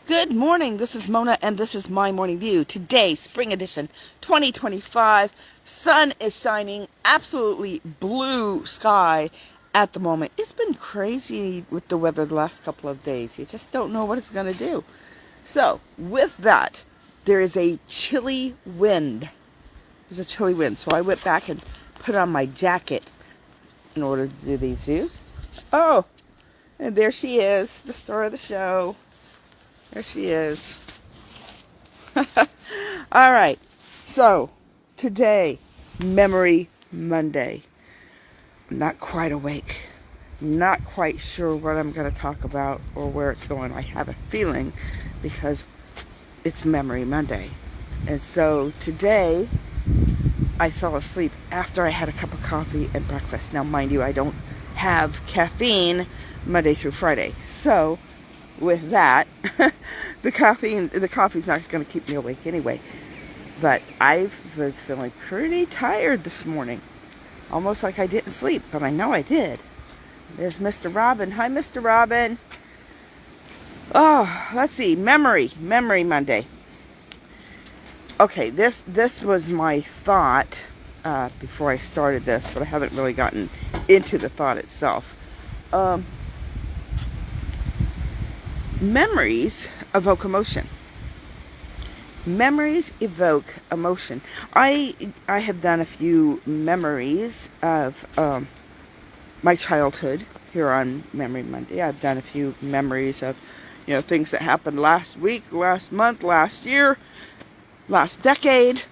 Good morning, this is Mona and this is my morning view. Today, spring edition 2025. Sun is shining, absolutely blue sky at the moment. It's been crazy with the weather the last couple of days. You just don't know what it's going to do. So, with that, there is a chilly wind. There's a chilly wind. So I went back and put on my jacket in order to do these views. Oh, and there she is, the star of the show. There she is. All right. So, today, Memory Monday. I'm not quite awake. Not quite sure what I'm going to talk about or where it's going. I have a feeling because it's Memory Monday. And so, today, I fell asleep after I had a cup of coffee and breakfast. Now, mind you, I don't have caffeine Monday through Friday. So, with that, the coffee's not going to keep me awake anyway. But I was feeling pretty tired this morning. Almost like I didn't sleep, but I know I did. There's Mr. Robin. Hi, Mr. Robin. Oh, let's see. Memory Monday. Okay, this was my thought before I started this, but I haven't really gotten into the thought itself. Memories evoke emotion. Memories evoke emotion. I have done a few memories of my childhood here on Memory Monday. I've done a few memories of, things that happened last week, last month, last year, last decade.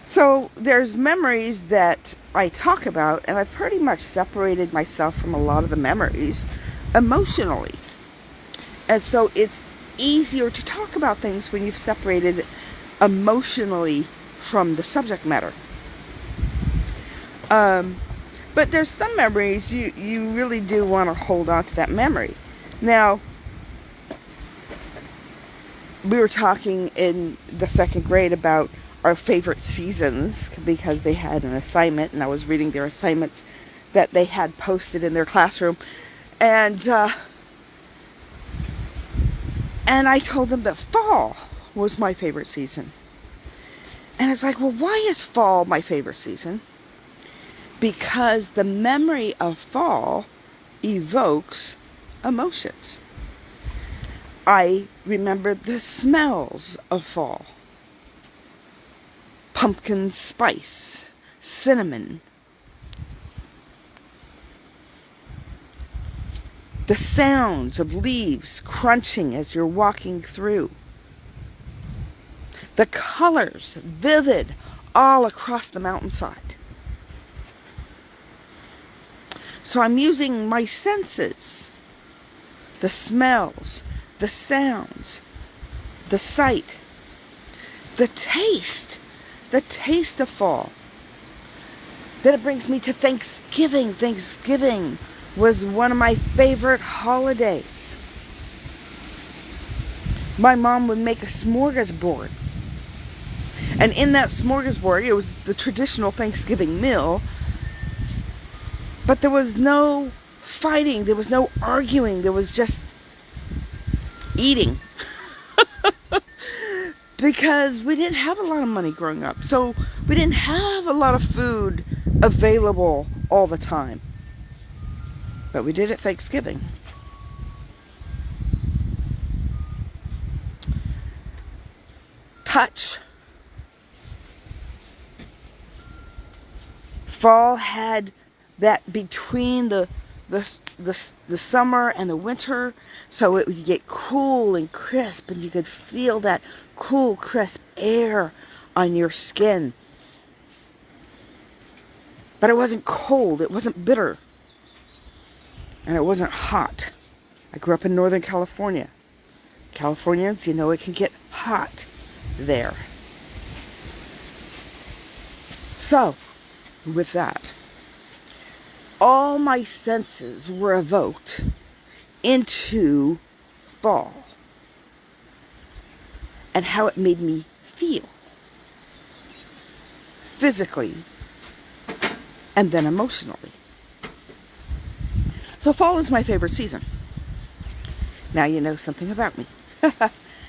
So there's memories that I talk about, and I've pretty much separated myself from a lot of the memories emotionally. And so it's easier to talk about things when you've separated emotionally from the subject matter. But there's some memories you really do want to hold on to that memory. Now, we were talking in the second grade about our favorite seasons because they had an assignment, and I was reading their assignments that they had posted in their classroom. And I told them that fall was my favorite season. And it's like, well, why is fall my favorite season? Because the memory of fall evokes emotions. I remember the smells of fall. Pumpkin spice, cinnamon, the sounds of leaves crunching as you're walking through. The colors, vivid, all across the mountainside. So I'm using my senses. The smells, the sounds, the sight, the taste of fall. Then it brings me to Thanksgiving. Thanksgiving was one of my favorite holidays. My mom would make a smorgasbord. And in that smorgasbord, it was the traditional Thanksgiving meal. But there was no fighting. There was no arguing. There was just eating. Because we didn't have a lot of money growing up. So we didn't have a lot of food available all the time. But we did at Thanksgiving. Touch. Fall had that between the summer and the winter, so it would get cool and crisp, and you could feel that cool, crisp air on your skin. But it wasn't cold, it wasn't bitter. And it wasn't hot. I grew up in Northern California. Californians, it can get hot there. So, with that, all my senses were evoked into fall and how it made me feel physically and then emotionally. So fall is my favorite season. Now you know something about me.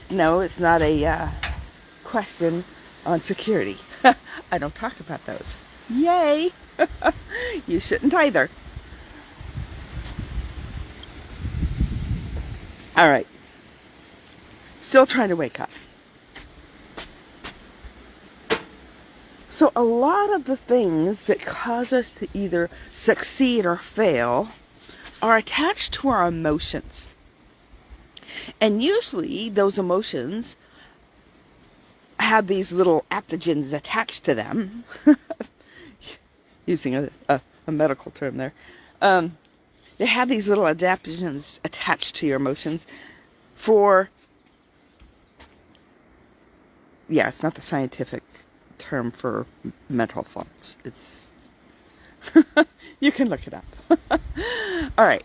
No, it's not a question on security. I don't talk about those. Yay! You shouldn't either. All right. Still trying to wake up. So a lot of the things that cause us to either succeed or fail are attached to our emotions. And usually those emotions have these little aptogens attached to them. Using a medical term there. They have these little adaptogens attached to your emotions for, yeah, it's not the scientific term for mental thoughts. It's, you can look it up. All right.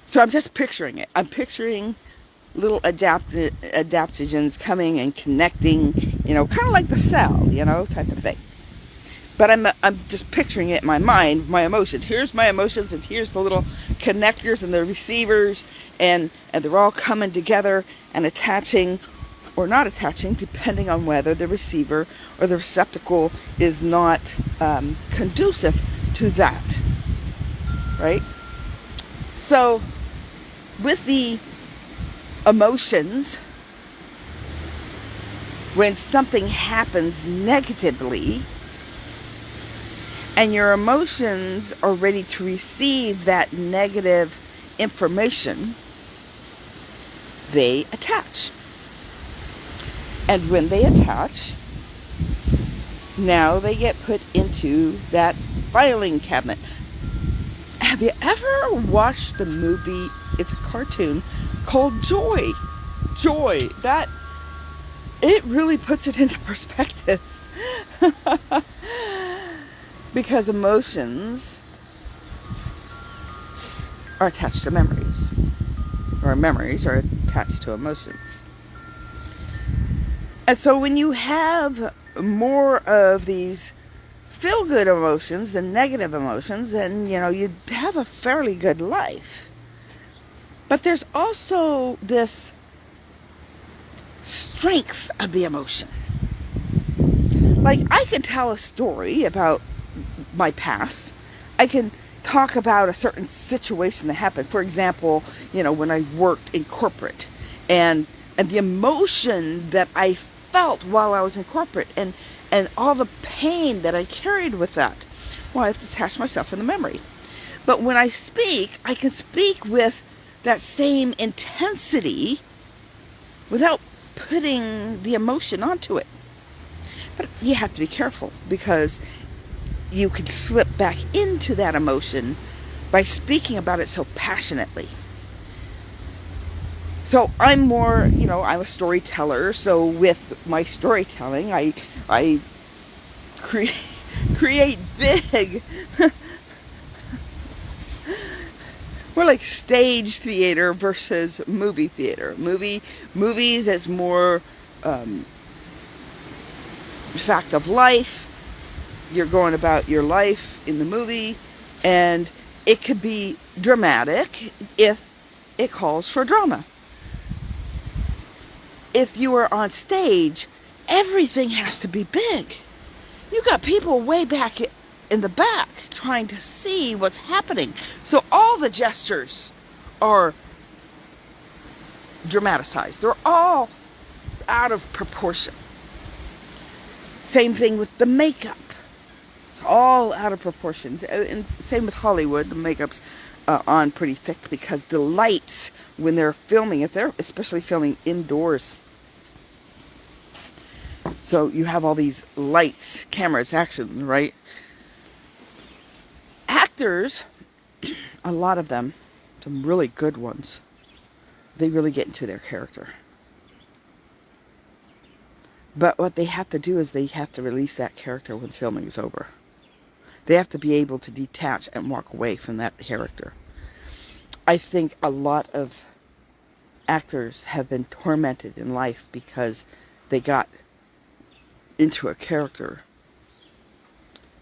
So I'm just picturing it. I'm picturing little adaptogens coming and connecting, kind of like the cell, type of thing. But I'm just picturing it in my mind, my emotions. Here's my emotions, and here's the little connectors and the receivers, and they're all coming together and attaching or not attaching, depending on whether the receiver or the receptacle is not conducive to that, right? So, with the emotions, when something happens negatively, and your emotions are ready to receive that negative information, they attach. And when they attach, now they get put into that filing cabinet. Have you ever watched the movie, it's a cartoon, called Joy? Joy. That, it really puts it into perspective. Because emotions are attached to memories. Or memories are attached to emotions. And so when you have more of these feel-good emotions than negative emotions, then, you'd have a fairly good life. But there's also this strength of the emotion. Like, I can tell a story about my past. I can talk about a certain situation that happened. For example, when I worked in corporate, and the emotion that I felt while I was in corporate, and all the pain that I carried with that. Well, I have to attach myself in the memory. But when I speak, I can speak with that same intensity without putting the emotion onto it. But you have to be careful, because you can slip back into that emotion by speaking about it so passionately. So I'm more, I'm a storyteller, so with my storytelling, I create big, more like stage theater versus movie theater. Movies is more fact of life. You're going about your life in the movie, and it could be dramatic if it calls for drama. If you are on stage, everything has to be big. You got people way back in the back trying to see what's happening. So all the gestures are dramatized. They're all out of proportion. Same thing with the makeup. It's all out of proportion. And same with Hollywood. The makeup's on pretty thick because the lights, when they're filming it, they're especially filming indoors. So you have all these lights, cameras, action, right? Actors, a lot of them, some really good ones, they really get into their character. But what they have to do is they have to release that character when filming is over. They have to be able to detach and walk away from that character. I think a lot of actors have been tormented in life because they got into a character.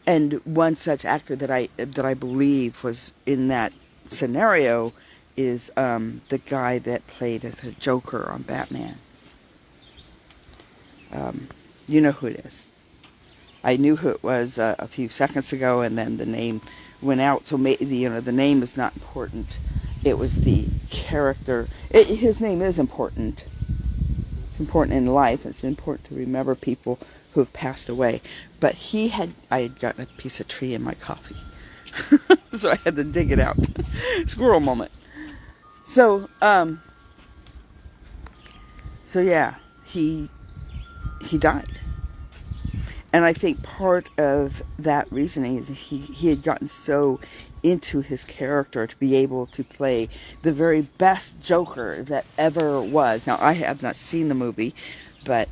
And one such actor that I believe was in that scenario is the guy that played as the Joker on Batman. You know who it is. I knew who it was a few seconds ago, and then the name went out. So maybe, the name is not important. It was the character. His name is important. It's important in life. It's important to remember people who have passed away. But I had gotten a piece of tree in my coffee. So I had to dig it out. Squirrel moment. So yeah, he died. And I think part of that reasoning is he had gotten so into his character to be able to play the very best Joker that ever was. Now, I have not seen the movie, but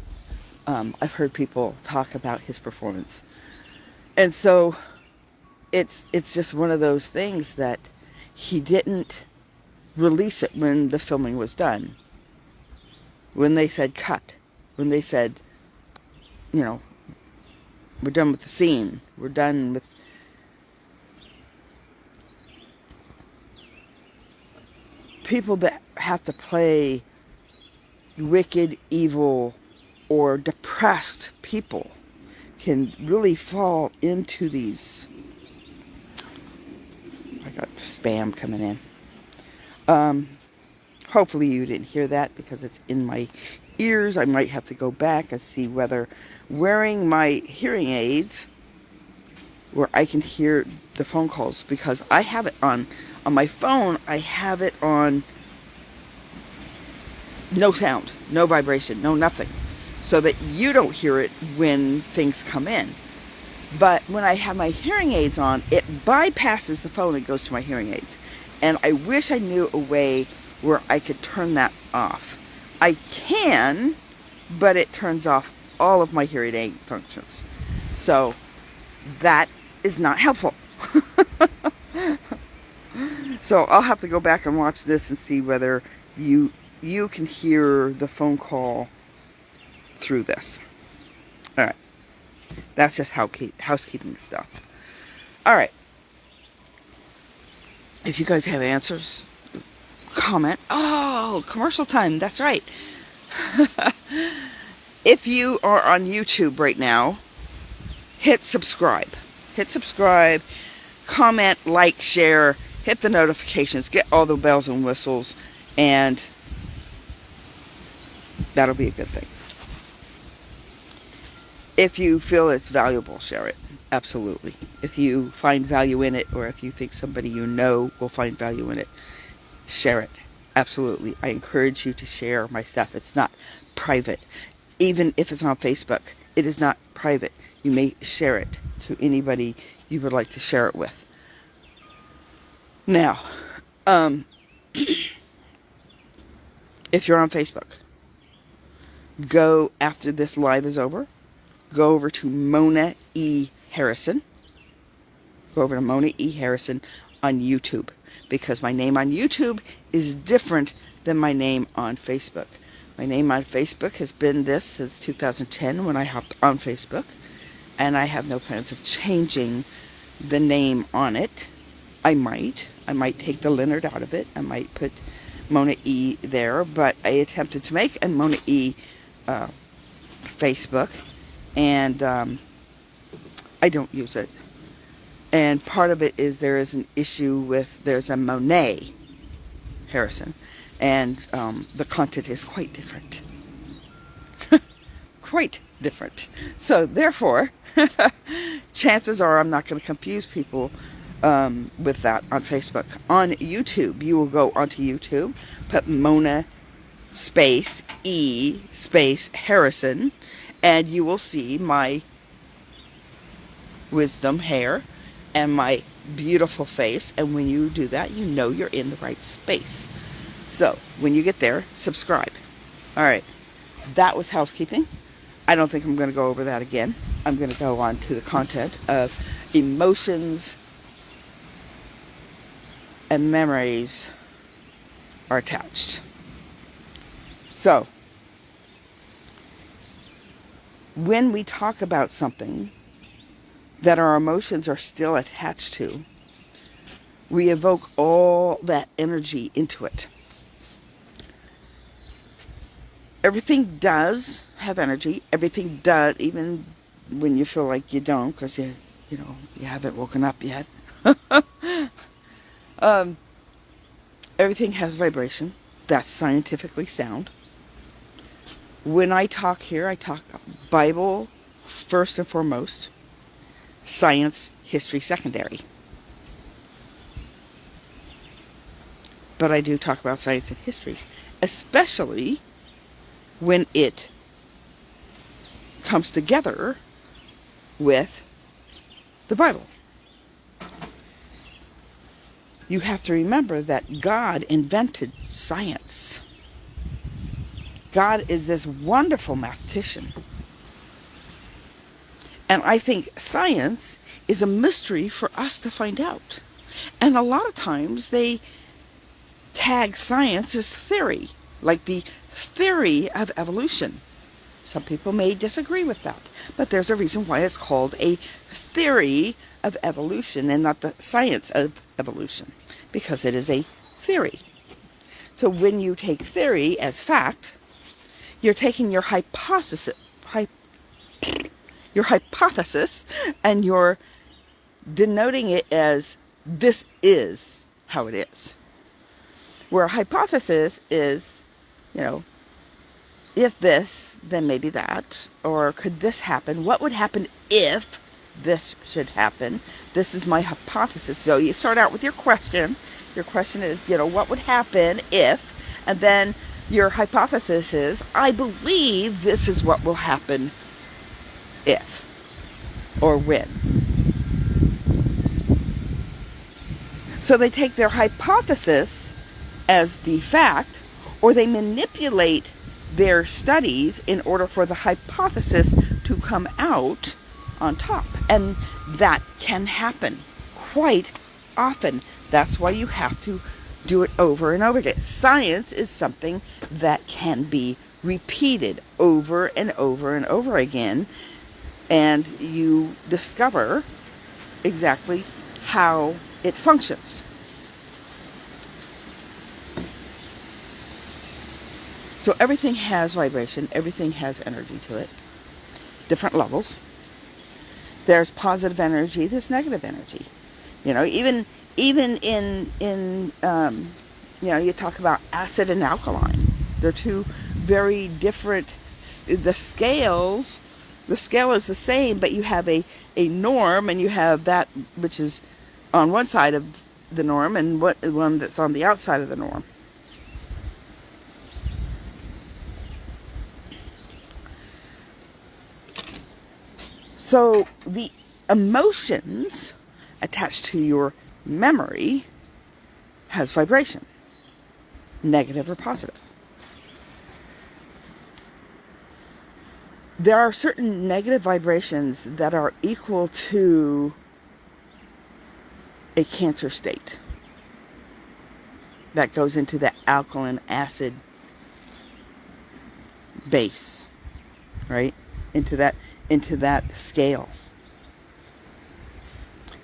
I've heard people talk about his performance. And so it's just one of those things that he didn't release it when the filming was done. When they said cut. When they said, we're done with the scene. We're done with... People that have to play wicked, evil, or depressed people can really fall into these... I got spam coming in. Hopefully you didn't hear that because it's in my ears. I might have to go back and see whether wearing my hearing aids where I can hear the phone calls, because I have it on my phone. I have it on no sound, no vibration, no nothing, so that you don't hear it when things come in. But when I have my hearing aids on, it bypasses the phone and goes to my hearing aids. And I wish I knew a way where I could turn that off. I can, but it turns off all of my hearing aid functions. So that is not helpful. So I'll have to go back and watch this and see whether you can hear the phone call through this. All right. That's just housekeeping stuff. All right. If you guys have answers, comment. Oh, commercial time. That's right. If you are on YouTube right now, hit subscribe. Hit subscribe, comment, like, share, hit the notifications, get all the bells and whistles, and that'll be a good thing. If you feel it's valuable, share it. Absolutely. If you find value in it, or if you think somebody you know will find value in it, share it. Absolutely. I encourage you to share my stuff. It's not private. Even if it's on Facebook, it is not private. You may share it to anybody you would like to share it with. Now, if you're on Facebook, go after this live is over. Go over to Mona E. Harrison. Go over to Mona E. Harrison on YouTube, because my name on YouTube is different than my name on Facebook. My name on Facebook has been this since 2010 when I hopped on Facebook, and I have no plans of changing the name on it. I might take the Leonard out of it. I might put Mona E. there, but I attempted to make a Mona E. Facebook, and I don't use it. And part of it is there is an issue with, there's a Monet Harrison, and the content is quite different. Quite different. So therefore, chances are I'm not going to confuse people with that on Facebook. On YouTube, you will go onto YouTube, put Mona space E space Harrison, and you will see my wisdom hair and my beautiful face. And when you do that, you know you're in the right space. So when you get there, subscribe. All right, that was housekeeping. I don't think I'm going to go over that again. I'm going to go on to the content of emotions and memories are attached. So when we talk about something that our emotions are still attached to, We evoke all that energy into it. Everything does have energy. Everything does, even when you feel like you don't, because you haven't woken up yet. Everything has vibration. That's scientifically sound. When I talk here, I talk Bible first and foremost, science, history secondary. But I do talk about science and history, especially when it comes together with the Bible. You have to remember that God invented science. God is this wonderful mathematician. And I think science is a mystery for us to find out. And a lot of times they tag science as theory, like the theory of evolution. Some people may disagree with that, but there's a reason why it's called a theory of evolution and not the science of evolution, because it is a theory. So when you take theory as fact, you're taking your hypothesis and you're denoting it as this is how it is. Where a hypothesis is, if this, then maybe that, or could this happen? What would happen if this should happen? This is my hypothesis. So you start out with your question. Your question is, what would happen if, and then your hypothesis is, I believe this is what will happen if, or when. So they take their hypothesis as the fact, or they manipulate their studies in order for the hypothesis to come out on top. And that can happen quite often. That's why you have to do it over and over again. Science is something that can be repeated over and over and over again, and you discover exactly how it functions. So everything has vibration, everything has energy to it, different levels. There's positive energy, there's negative energy. Even in you talk about acid and alkaline. They're two very different. The scale is the same, but you have a norm, and you have that which is on one side of the norm, and one that's on the outside of the norm. So the emotions attached to your memory has vibration, negative or positive. There are certain negative vibrations that are equal to a cancer state. That goes into the alkaline acid base, right? Into that scale.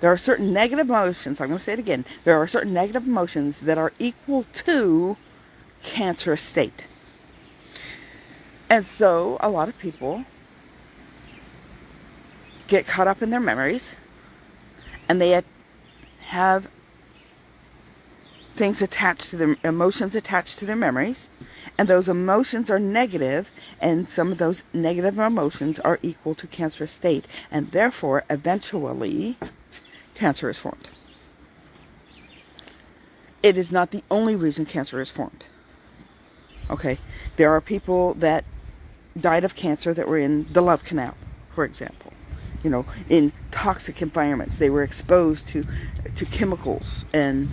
There are certain negative emotions, I'm going to say it again, there are certain negative emotions that are equal to cancerous state. And so a lot of people get caught up in their memories, and they have things attached to their emotions attached to their memories, and those emotions are negative, and some of those negative emotions are equal to cancerous state, and therefore eventually cancer is formed. It is not the only reason cancer is formed. Okay, there are people that died of cancer that were in the love canal, for example. In toxic environments, they were exposed to chemicals and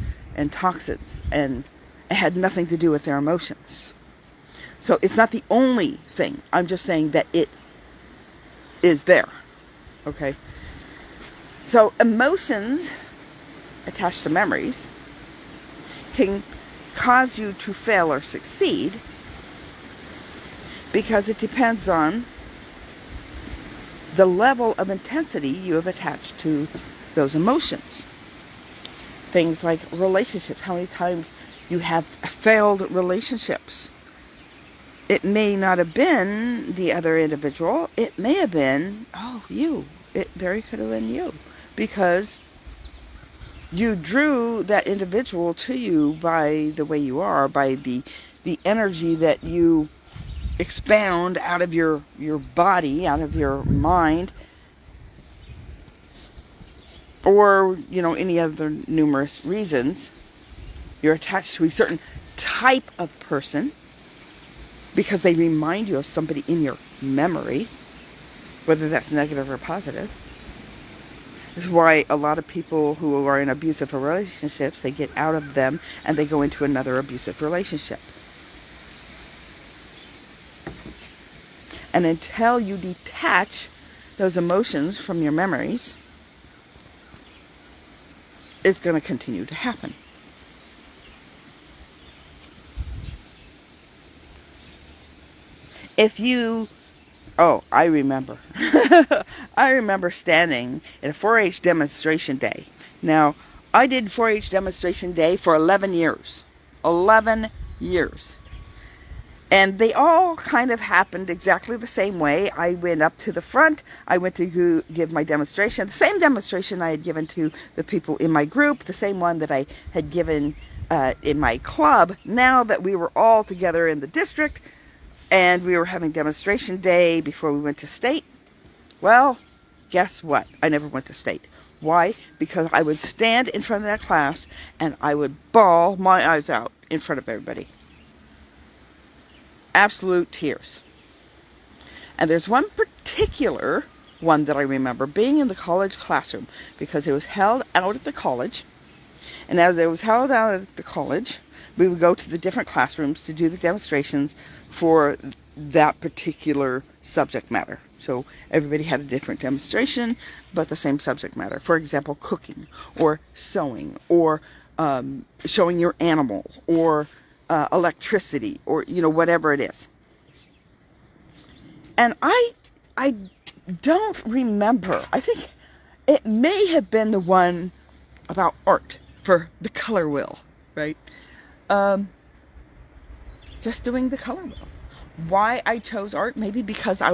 toxins, and it had nothing to do with their emotions. So it's not the only thing. I'm just saying that it is there. Okay? So emotions attached to memories can cause you to fail or succeed because it depends on the level of intensity you have attached to those emotions. things like relationships, how many times you have failed relationships. It may not have been the other individual. It may have been, you. It very could have been you. Because you drew that individual to you by the way you are, by the energy that you expound out of your body, out of your mind, or, any other numerous reasons. You're attached to a certain type of person because they remind you of somebody in your memory, whether that's negative or positive. This is why a lot of people who are in abusive relationships, they get out of them and they go into another abusive relationship. And until you detach those emotions from your memories, it's going to continue to happen. I remember. I remember standing at a 4-H demonstration day. Now, I did 4-H demonstration day for 11 years. 11 years. And they all kind of happened exactly the same way. I went up to the front. I went to give my demonstration. The same demonstration I had given to the people in my group. The same one that I had given in my club. Now that we were all together in the district, and we were having demonstration day before we went to state. Well, guess what? I never went to state. Why? Because I would stand in front of that class and I would bawl my eyes out in front of everybody. Absolute tears. And there's one particular one that I remember being in the college classroom because it was held out at the college. And as it was held out at the college, we would go to the different classrooms to do the demonstrations for that particular subject matter. So everybody had a different demonstration, but the same subject matter. For example, cooking, or sewing, or showing your animal, or electricity, or whatever it is. And I don't remember. I think it may have been the one about art for the color wheel, right? Just doing the color wheel. Why I chose art? Maybe because I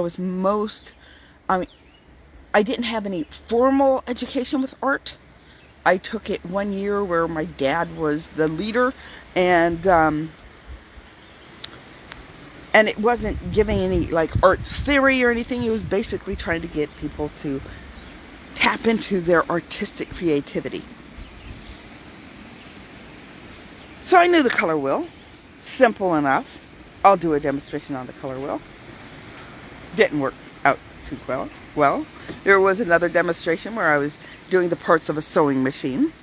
didn't have any formal education with art. I took it one year where my dad was the leader, and it wasn't giving any art theory or anything. It was basically trying to get people to tap into their artistic creativity. So I knew the color wheel. Simple enough. I'll do a demonstration on the color wheel. Didn't work out too well. There was another demonstration where I was doing the parts of a sewing machine.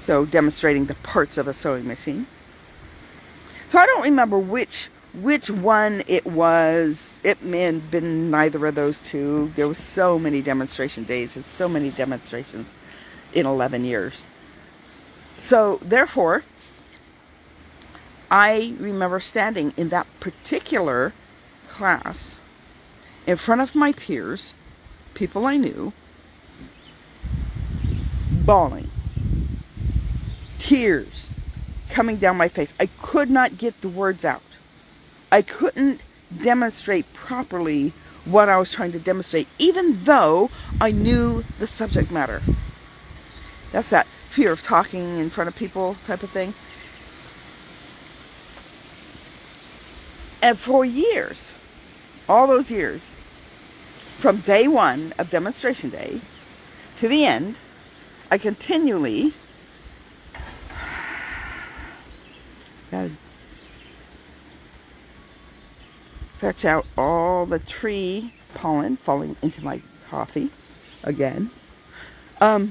So demonstrating the parts of a sewing machine. So I don't remember which one it was. It may have been neither of those two. There were so many demonstration days and so many demonstrations in 11 years. So therefore, I remember standing in that particular class in front of my peers, people I knew, bawling, tears coming down my face. I could not get the words out. I couldn't demonstrate properly what I was trying to demonstrate, even though I knew the subject matter. That's that fear of talking in front of people type of thing. And for years, all those years, from day one of demonstration day to the end, I continually gotta fetch out all the tree pollen falling into my coffee again. I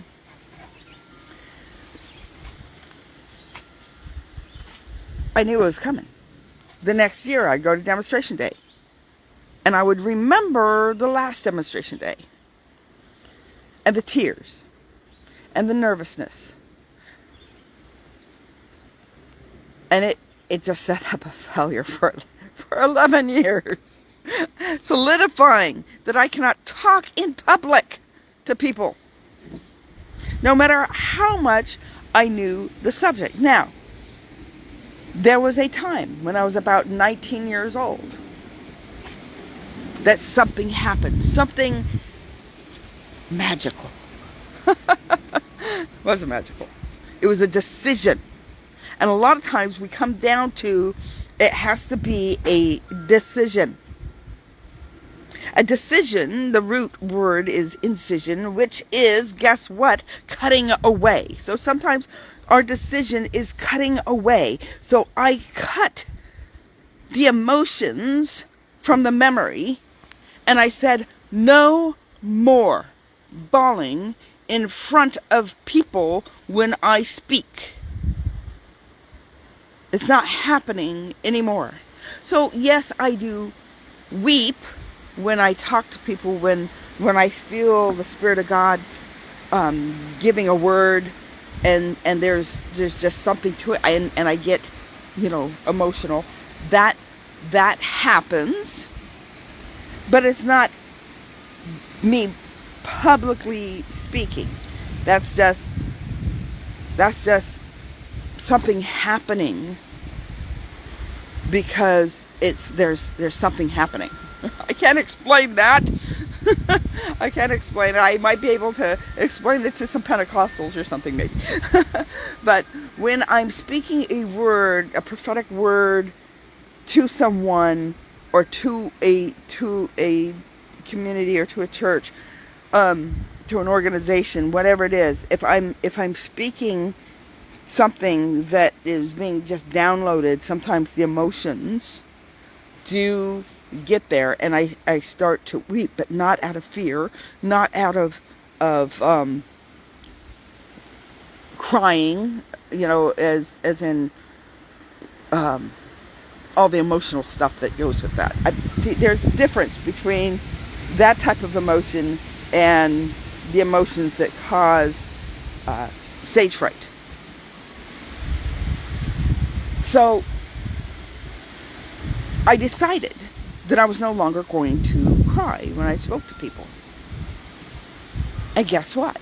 knew it was coming. The next year I'd go to demonstration day. And I would remember the last demonstration day. And the tears. And the nervousness. And it just set up a failure for 11 years. Solidifying that I cannot talk in public to people. No matter how much I knew the subject. Now, there was a time when I was about 19 years old that something happened, something magical. It wasn't magical. It was a decision. And a lot of times we come down to, it has to be a decision. A decision, the root word is incision, which is, guess what? Cutting away. So sometimes our decision is cutting away. So I cut the emotions from the memory, and I said, no more bawling in front of people when I speak. It's not happening anymore. So yes, I do weep when I talk to people, when I feel the Spirit of God giving a word, and there's just something to it, and I get, emotional. That happens, but it's not me publicly speaking. That's just something happening, because there's something happening. I can't explain that. I can't explain it. I might be able to explain it to some Pentecostals or something, maybe. But when I'm speaking a word, a prophetic word, to someone, or to a community, or to a church, to an organization, whatever it is, if I'm speaking something that is being just downloaded, sometimes the emotions do get there, and I start to weep, but not out of fear, not out of crying, as in all the emotional stuff that goes with that. There's a difference between that type of emotion and the emotions that cause stage fright. So I decided that I was no longer going to cry when I spoke to people. And guess what?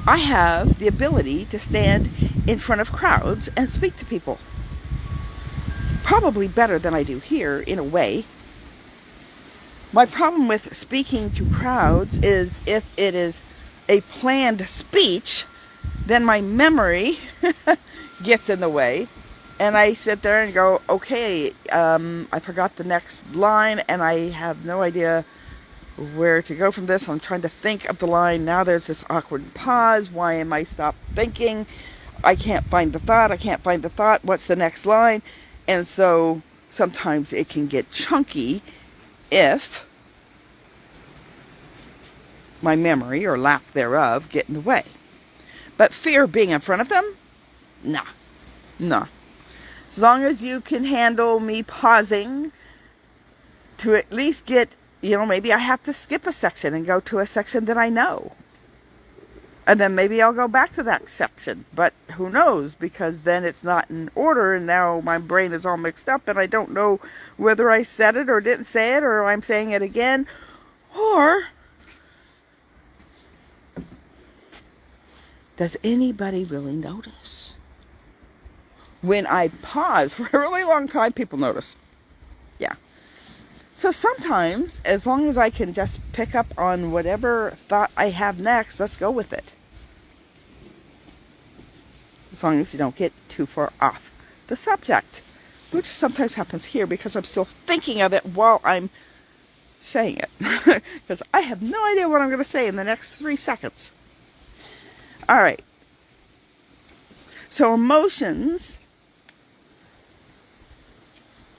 I have the ability to stand in front of crowds and speak to people. Probably better than I do here, in a way. My problem with speaking to crowds is, if it is a planned speech, then my memory gets in the way. And I sit there and go, okay, I forgot the next line, and I have no idea where to go from this. I'm trying to think of the line. Now there's this awkward pause. Why am I stopped thinking? I can't find the thought. What's the next line? And so sometimes it can get chunky if my memory, or lack thereof, get in the way. But fear of being in front of them? Nah. As long as you can handle me pausing to at least get, maybe I have to skip a section and go to a section that I know. And then maybe I'll go back to that section. But who knows, because then it's not in order, and now my brain is all mixed up, and I don't know whether I said it or didn't say it, or I'm saying it again. Or, does anybody really notice? When I pause for a really long time, people notice. Yeah. So sometimes, as long as I can just pick up on whatever thought I have next, let's go with it. As long as you don't get too far off the subject, which sometimes happens here because I'm still thinking of it while I'm saying it. Because I have no idea what I'm going to say in the next 3 seconds. All right. So emotions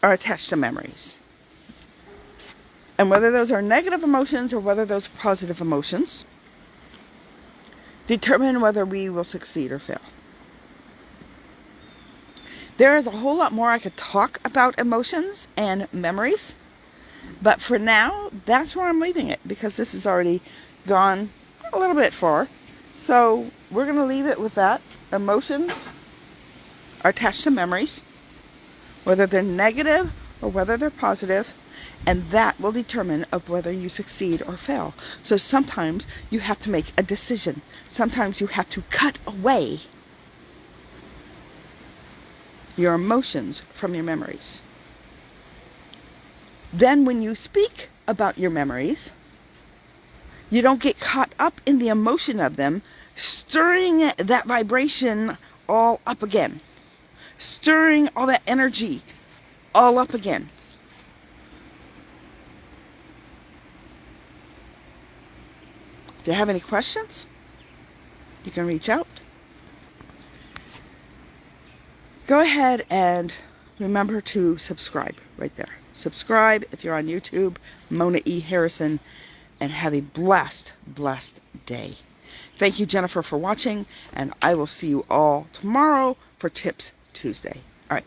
are attached to memories. And whether those are negative emotions or whether those are positive emotions determine whether we will succeed or fail. There is a whole lot more I could talk about emotions and memories, but for now, that's where I'm leaving it, because this has already gone a little bit far. So we're going to leave it with that. Emotions are attached to memories, whether they're negative or whether they're positive, and that will determine of whether you succeed or fail. So sometimes you have to make a decision. Sometimes you have to cut away your emotions from your memories. Then when you speak about your memories, you don't get caught up in the emotion of them, stirring that vibration all up again. Stirring all that energy all up again. If you have any questions, you can reach out. Go ahead and remember to subscribe right there. Subscribe if you're on YouTube, Mona E. Harrison, and have a blessed, blessed day. Thank you, Jennifer, for watching, and I will see you all tomorrow for Tips Tuesday. All right.